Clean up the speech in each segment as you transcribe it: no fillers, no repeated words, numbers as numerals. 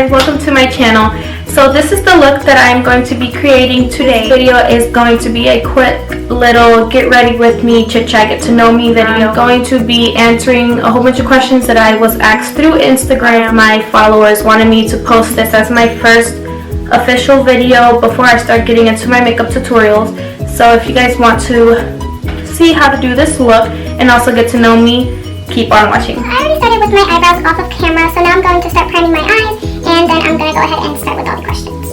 guys, welcome to my channel. So this is the look that I'm going to be creating today. This video is going to be a quick little get ready with me, chit chat, get to know me video. I'm going to be answering a whole bunch of questions that I was asked through Instagram. My followers wanted me to post this as my first official video before I start getting into my makeup tutorials. So if you guys want to see how to do this look and also get to know me, keep on watching. I already started with my eyebrows off of camera, so now I'm going to start priming my eyes, and then I'm going to go ahead and start with all the questions.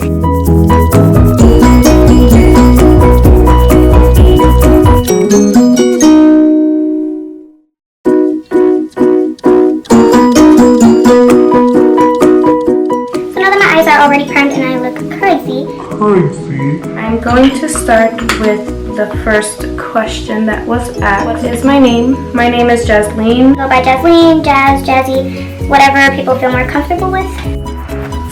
So now that my eyes are already primed and I look crazy, I'm going to start with the first question that was asked. What is my name? My name is Jasleen. go by Jasleen, Jazz, Jazzy, whatever people feel more comfortable with.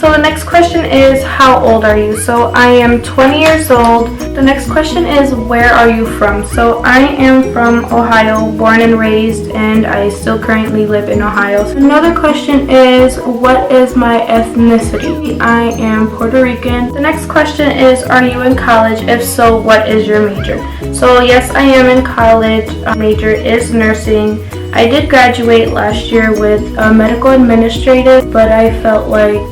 So the next question is, how old are you? So I am 20 years old. The next question is, where are you from? So I am from Ohio, born and raised, and I still currently live in Ohio. So another question is, what is my ethnicity? I am Puerto Rican. The next question is, are you in college? If so, what is your major? So yes, I am in college. My major is nursing. I did graduate last year with a medical administrative, but I felt like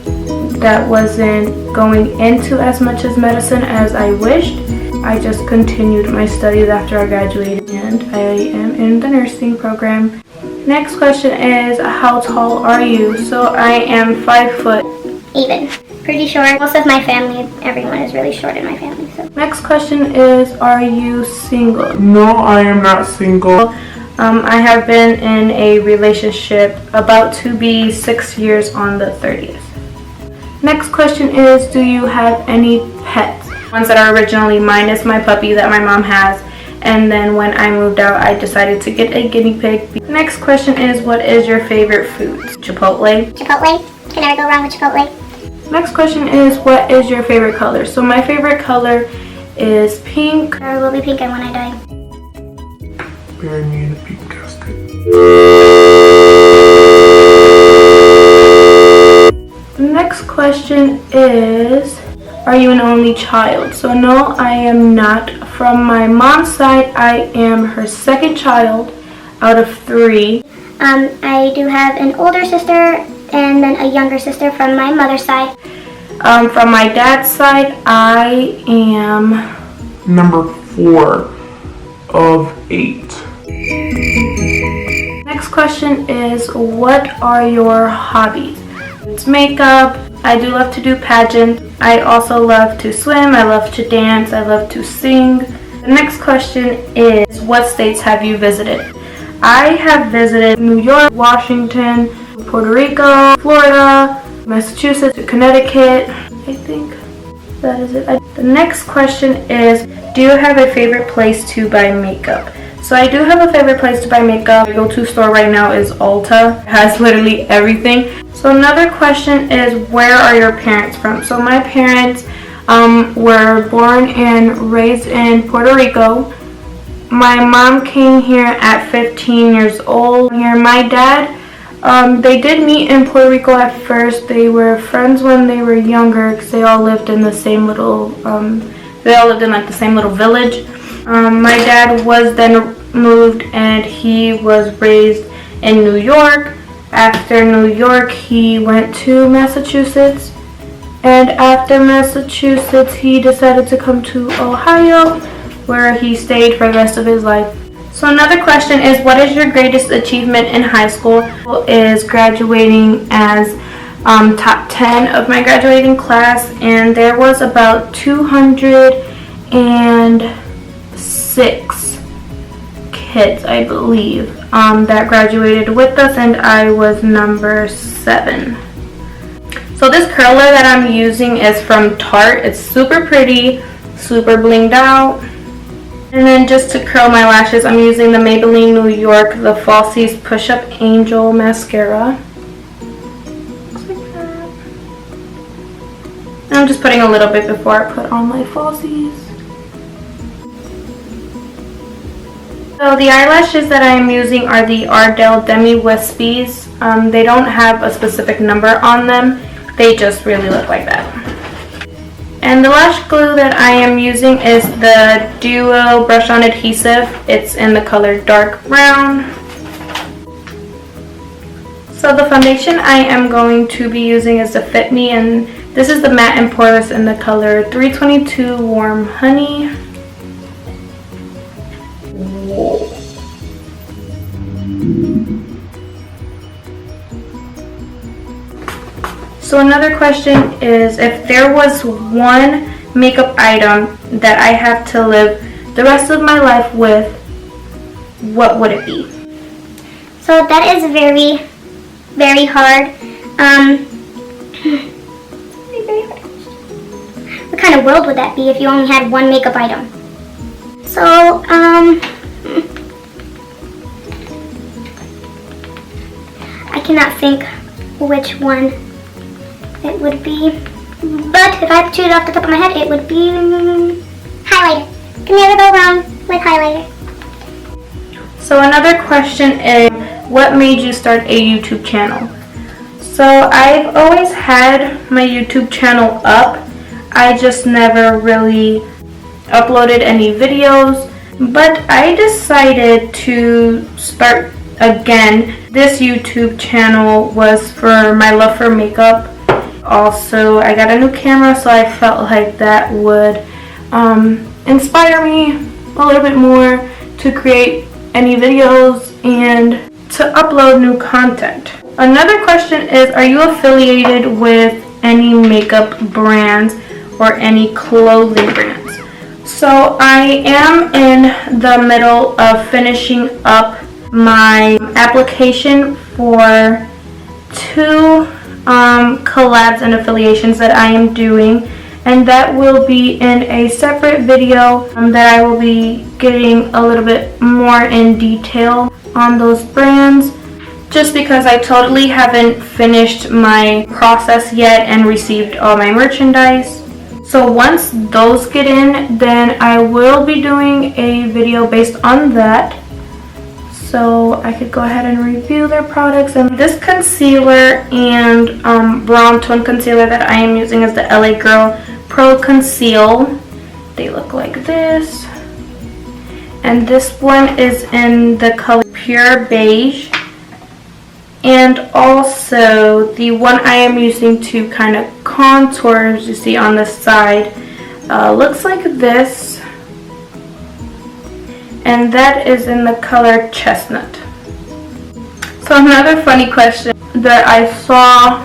that wasn't going into as much as medicine as I wished. I just continued my studies after I graduated, and I am in the nursing program. Next question is, how tall are you? So I am 5 foot. Even. Pretty short. Most of my family, everyone is really short in my family. So. Next question is, are you single? No, I am not single. I have been in a relationship about to be 6 years on the 30th. Next question is, do you have any pets? Ones that are originally mine is my puppy that my mom has, and then when I moved out I decided to get a guinea pig. Next question is, what is your favorite food? Chipotle. Chipotle. Can never go wrong with Chipotle. Next question is, what is your favorite color? So my favorite color is pink. I will be pink and when I die. Bury me in a pink casket. The next question is, are you an only child? So no, I am not. From my mom's side, I am her second child out of 3. I do have an older sister and then a younger sister from my mother's side. From my dad's side, I am Number 4 of 8. Next question is, what are your hobbies? It's makeup. I do love to do pageants. I also love to swim. I love to dance. I love to sing. The next question is, what states have you visited? I have visited New York, Washington, Puerto Rico, Florida, Massachusetts, Connecticut. I think that is it. The next question is, do you have a favorite place to buy makeup? So I do have a favorite place to buy makeup. My go-to store right now is Ulta. It has literally everything. So another question is, where are your parents from? So my parents were born and raised in Puerto Rico. My mom came here at 15 years old. My dad, they did meet in Puerto Rico at first. They were friends when they were younger because they all lived in the same little, like the same little village. My dad was then moved and he was raised in New York. After New York, he went to Massachusetts, and after Massachusetts, he decided to come to Ohio, where he stayed for the rest of his life. So another question is, what is your greatest achievement in high school? Is graduating as top 10 of my graduating class, and there was about 206 kids, I believe, that graduated with us, and I was number 7. So this curler that I'm using is from Tarte. It's super pretty, super blinged out. And then just to curl my lashes, I'm using the Maybelline New York, the Falsies Push Up Angel Mascara. Looks like that. And I'm just putting a little bit before I put on my falsies. So the eyelashes that I'm using are the Ardell Demi Wispies. They don't have a specific number on them. they just really look like that. And the lash glue that I am using is the Duo Brush On Adhesive. It's in the color dark brown. So the foundation I am going to be using is the Fit Me, and this is the Matte and Poreless in the color 322 Warm Honey. Whoa. So another question is, if there was one makeup item that I have to live the rest of my life with, what would it be? So that is very, very hard. Very hard. What kind of world would that be if you only had one makeup item? So, I cannot think which one it would be, but if I have to choose off the top of my head, it would be highlighter. Can never go wrong with highlighter. So another question is, what made you start a YouTube channel? So I've always had my YouTube channel up. I just never really uploaded any videos, but I decided to start again. This YouTube channel was for my love for makeup. Also, I got a new camera, so I felt like that would inspire me a little bit more to create any videos and to upload new content. Another question is, are you affiliated with any makeup brands or any clothing brands? So I am in the middle of finishing up my application for 2 collabs and affiliations that I am doing, and that will be in a separate video that I will be getting a little bit more in detail on those brands, just because I totally haven't finished my process yet and received all my merchandise. So once those get in, then I will be doing a video based on that, so I could go ahead and review their products. And this concealer and brown tone concealer that I am using is the LA Girl Pro Conceal. They look like this. And this one is in the color Pure Beige. And also the one I am using to kind of contour, as you see on the side, looks like this. And that is in the color Chestnut. So another funny question that I saw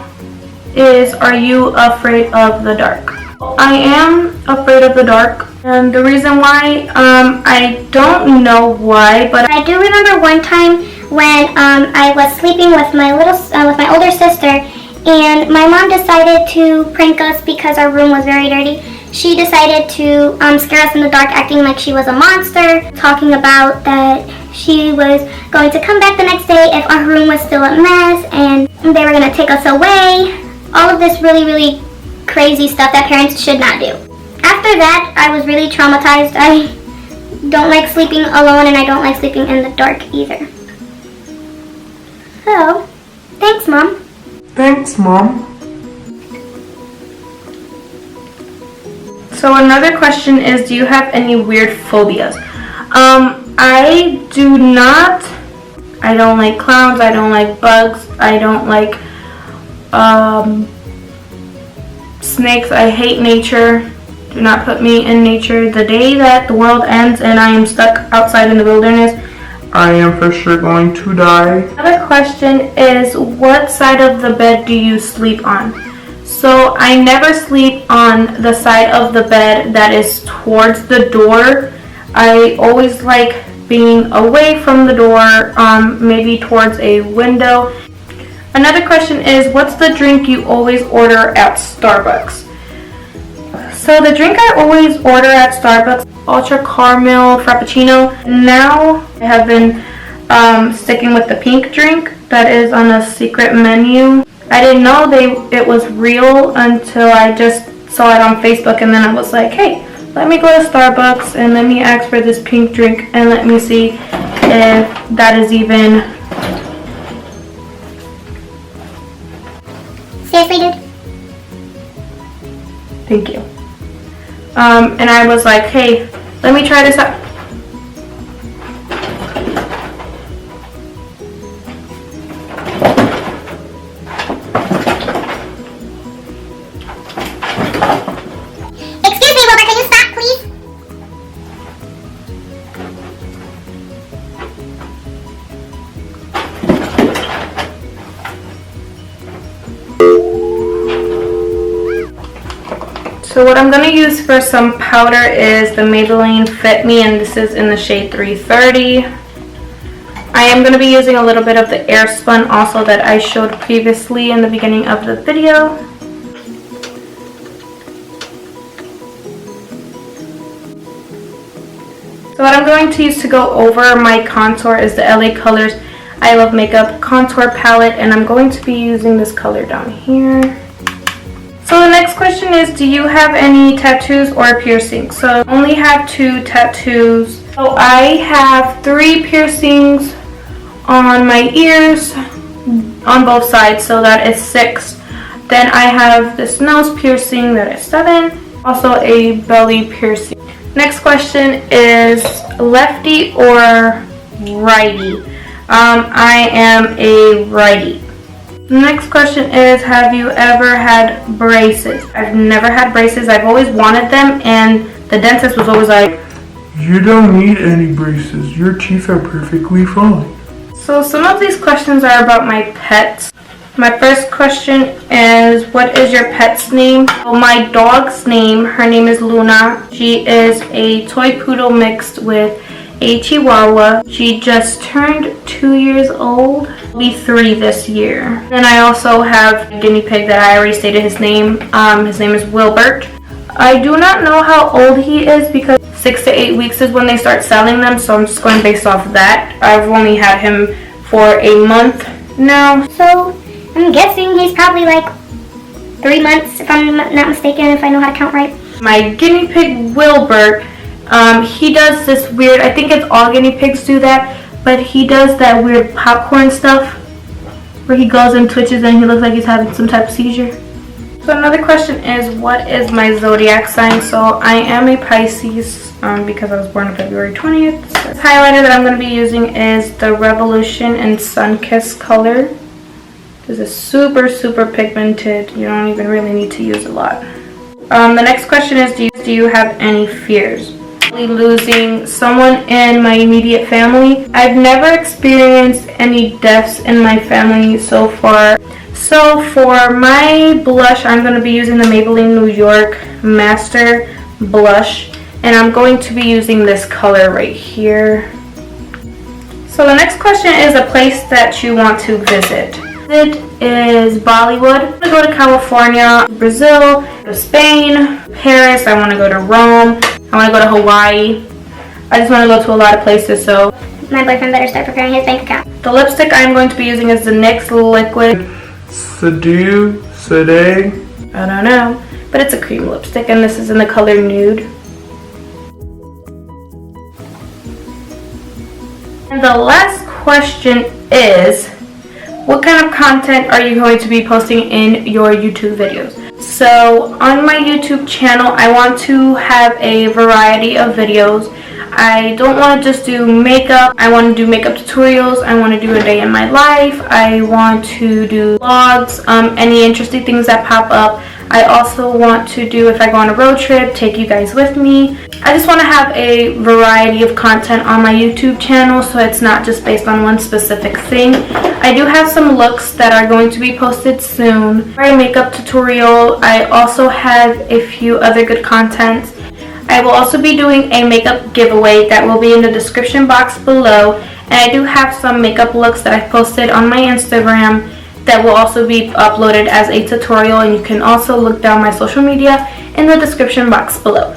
is, are you afraid of the dark? I am afraid of the dark, and the reason why, I don't know why, but I do remember one time when I was sleeping with my older sister, and my mom decided to prank us because our room was very dirty. She decided to scare us in the dark, acting like she was a monster, talking about that she was going to come back the next day if our room was still a mess, and they were going to take us away. All of this really, really crazy stuff that parents should not do. After that, I was really traumatized. I don't like sleeping alone, and I don't like sleeping in the dark either. So, thanks, Mom. Thanks, Mom. So another question is, do you have any weird phobias? I do not. I don't like clowns, I don't like bugs, I don't like snakes, I hate nature. Do not put me in nature. The day that the world ends and I am stuck outside in the wilderness, I am for sure going to die. Another question is, what side of the bed do you sleep on? So I never sleep on the side of the bed that is towards the door. I always like being away from the door, maybe towards a window. Another question is, what's the drink you always order at Starbucks? So the drink I always order at Starbucks, Ultra Caramel Frappuccino. Now I have been sticking with the pink drink that is on a secret menu. I didn't know it was real until I just saw it on Facebook, and then I was like, hey, let me go to Starbucks and let me ask for this pink drink and let me see if that is even... Seriously, dude? Thank you. And I was like, hey, let me try this out. Excuse me, Wilbur, can you stop, please? So what I'm going to use for some powder is the Maybelline Fit Me, and this is in the shade 330. I am going to be using a little bit of the Airspun also that I showed previously in the beginning of the video. So what I'm going to use to go over my contour is the LA Colors I Love Makeup Contour Palette, and I'm going to be using this color down here. So the next question is, do you have any tattoos or piercings? So I only have 2 tattoos. So I have 3 piercings on my ears on both sides, so that is 6. Then I have this nose piercing, that is 7. Also a belly piercing. Next question is lefty or righty? I am a righty. The next question is, have you ever had braces? I've never had braces. I've always wanted them, and the dentist was always like, You don't need any braces. Your teeth are perfectly fine. So some of these questions are about my pets. My first question is, what is your pet's name? So my dog's name, her name is Luna. She is a toy poodle mixed with a Chihuahua. She just turned 2 years old. Will be 3 this year. Then I also have a guinea pig that I already stated his name. His name is Wilbert. I do not know how old he is because 6 to 8 weeks is when they start selling them, so I'm just going based off of that. I've only had him for a month now. So I'm guessing he's probably like 3 months, if I'm not mistaken, if I know how to count right. My guinea pig Wilbert, he does this weird, I think it's all guinea pigs do that, but he does that weird popcorn stuff where he goes and twitches and he looks like he's having some type of seizure. So another question is, what is my zodiac sign? So I am a Pisces because I was born on February 20th. This highlighter that I'm going to be using is the Revolution in Sunkissed color. This is super, super pigmented. You don't even really need to use a lot. The next question is, do you have any fears? Losing someone in my immediate family. I've never experienced any deaths in my family so far. So for my blush, I'm going to be using the Maybelline New York Master Blush, and I'm going to be using this color right here. So the next question is a place that you want to visit. It is Bollywood. I want to go to California, Brazil, Spain, Paris. I want to go to Rome. I want to go to Hawaii. I just want to go to a lot of places, so My boyfriend better start preparing his bank account. the lipstick I'm going to be using is the NYX Liquid. Sade. I don't know, but it's a cream lipstick, and this is in the color Nude. And the last question is, what kind of content are you going to be posting in your YouTube videos? So on my YouTube channel, I want to have a variety of videos. I don't want to just do makeup. I want to do makeup tutorials. I want to do a day in my life. I want to do vlogs, any interesting things that pop up. I also want to do, if I go on a road trip, take you guys with me. I just want to have a variety of content on my YouTube channel, so it's not just based on one specific thing. I do have some looks that are going to be posted soon. For a makeup tutorial, I also have a few other good contents. I will also be doing a makeup giveaway that will be in the description box below, and I do have some makeup looks that I posted on my Instagram that will also be uploaded as a tutorial, and you can also look down my social media in the description box below.